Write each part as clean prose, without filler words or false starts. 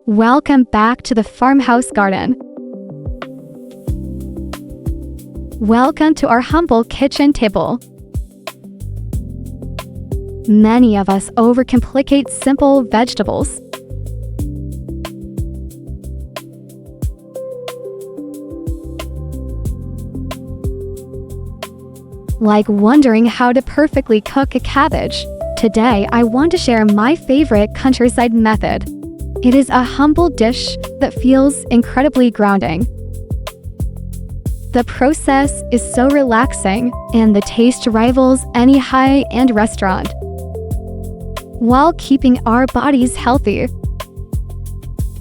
Welcome back to the farmhouse garden. Welcome to our humble kitchen table. Many of us overcomplicate simple vegetables. Like wondering how to perfectly cook a cabbage. Today, I want to share my favorite countryside method. It is a humble dish that feels incredibly grounding. The process is so relaxing, and the taste rivals any high-end restaurant, while keeping our bodies healthy.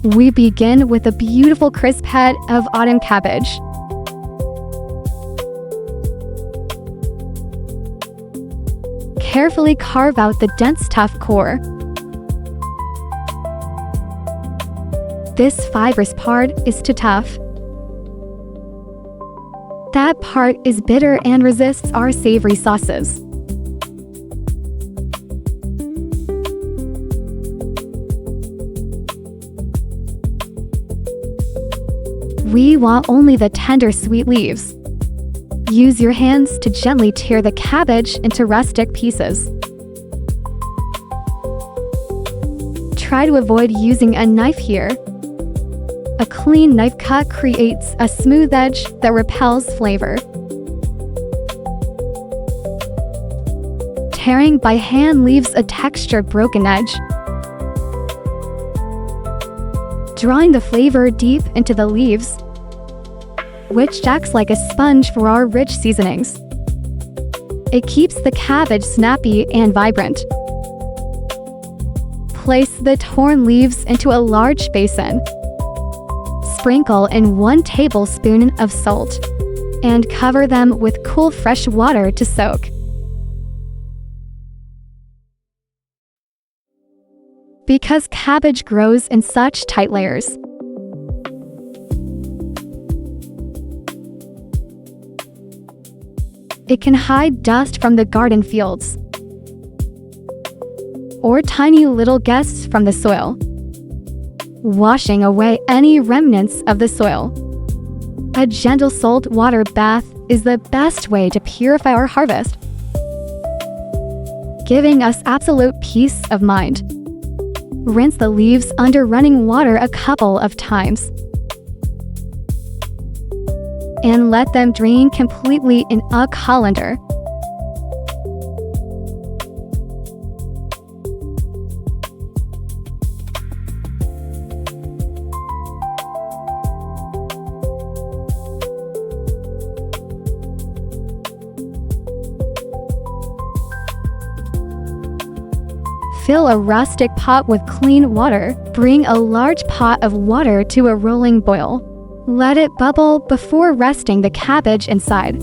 We begin with a beautiful crisp head of autumn cabbage. Carefully carve out the dense, tough core. This fibrous part is too tough. That part is bitter and resists our savory sauces. We want only the tender, sweet leaves. Use your hands to gently tear the cabbage into rustic pieces. Try to avoid using a knife here. A clean knife cut creates a smooth edge that repels flavor. Tearing by hand leaves a textured broken edge, drawing the flavor deep into the leaves, which acts like a sponge for our rich seasonings. It keeps the cabbage snappy and vibrant. Place the torn leaves into a large basin. Sprinkle in 1 tablespoon of salt, and cover them with cool fresh water to soak. Because cabbage grows in such tight layers, it can hide dust from the garden fields or tiny little guests from the soil, washing away any remnants of the soil. A gentle salt water bath is the best way to purify our harvest, giving us absolute peace of mind. Rinse the leaves under running water a couple of times, and let them drain completely in a colander. Fill a rustic pot with clean water. Bring a large pot of water to a rolling boil. Let it bubble before resting the cabbage inside.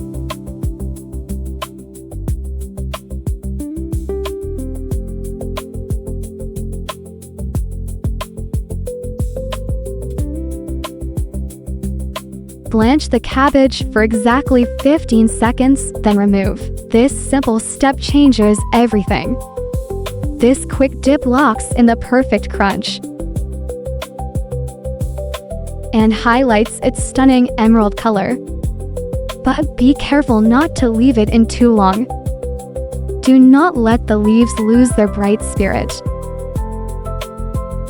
Blanch the cabbage for exactly 15 seconds, then remove. This simple step changes everything. This quick dip locks in the perfect crunch and highlights its stunning emerald color. But be careful not to leave it in too long. Do not let the leaves lose their bright spirit.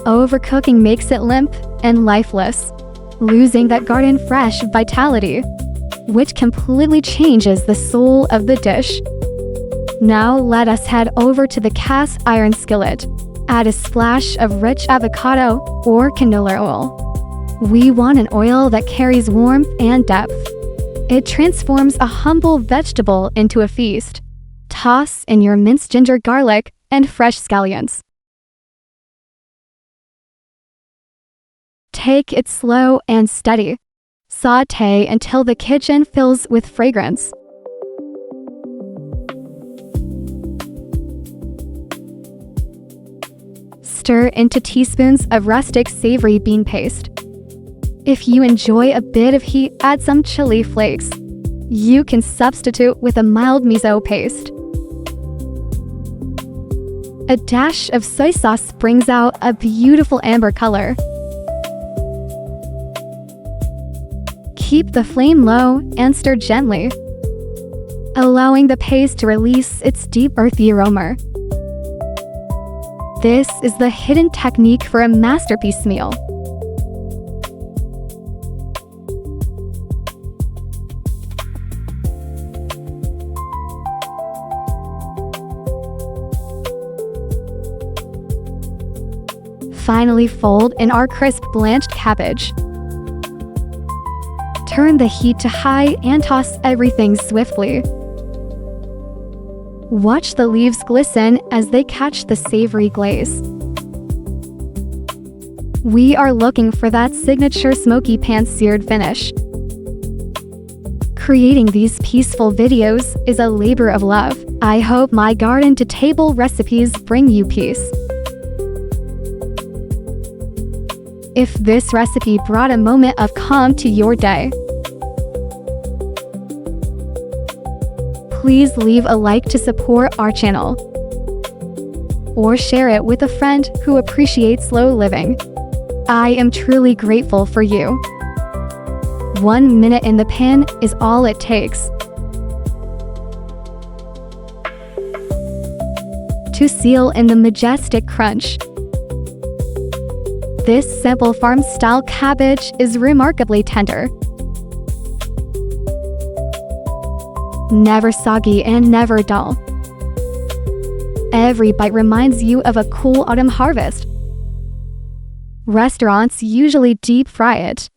Overcooking makes it limp and lifeless, losing that garden fresh vitality, which completely changes the soul of the dish. Now let us head over to the cast iron skillet. Add a splash of rich avocado or canola oil. We want an oil that carries warmth and depth. It transforms a humble vegetable into a feast. Toss in your minced ginger, garlic, and fresh scallions. Take it slow and steady. Sauté until the kitchen fills with fragrance. Stir into teaspoons of rustic savory bean paste. If you enjoy a bit of heat, add some chili flakes. You can substitute with a mild miso paste. A dash of soy sauce brings out a beautiful amber color. Keep the flame low and stir gently, allowing the paste to release its deep earthy aroma. This is the hidden technique for a masterpiece meal. Finally, fold in our crisp blanched cabbage. Turn the heat to high and toss everything swiftly. Watch the leaves glisten as they catch the savory glaze. We are looking for that signature smoky pan-seared finish. Creating these peaceful videos is a labor of love. I hope my garden-to-table recipes bring you peace. If this recipe brought a moment of calm to your day, please leave a like to support our channel, or share it with a friend who appreciates slow living. I am truly grateful for you. 1 minute in the pan is all it takes to seal in the majestic crunch. This simple farm-style cabbage is remarkably tender, never soggy and never dull. Every bite reminds you of a cool autumn harvest. Restaurants usually deep fry it.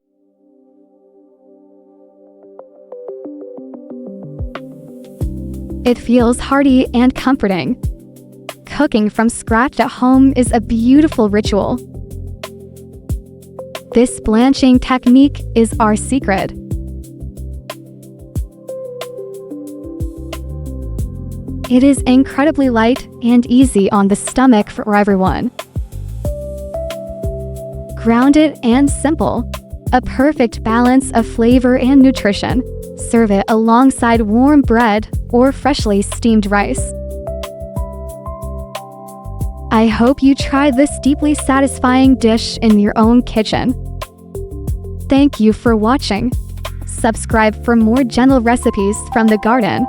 It feels hearty and comforting. Cooking from scratch at home is a beautiful ritual. This blanching technique is our secret. It is incredibly light and easy on the stomach for everyone. Grounded and simple, a perfect balance of flavor and nutrition. Serve it alongside warm bread or freshly steamed rice. I hope you try this deeply satisfying dish in your own kitchen. Thank you for watching. Subscribe for more gentle recipes from the garden.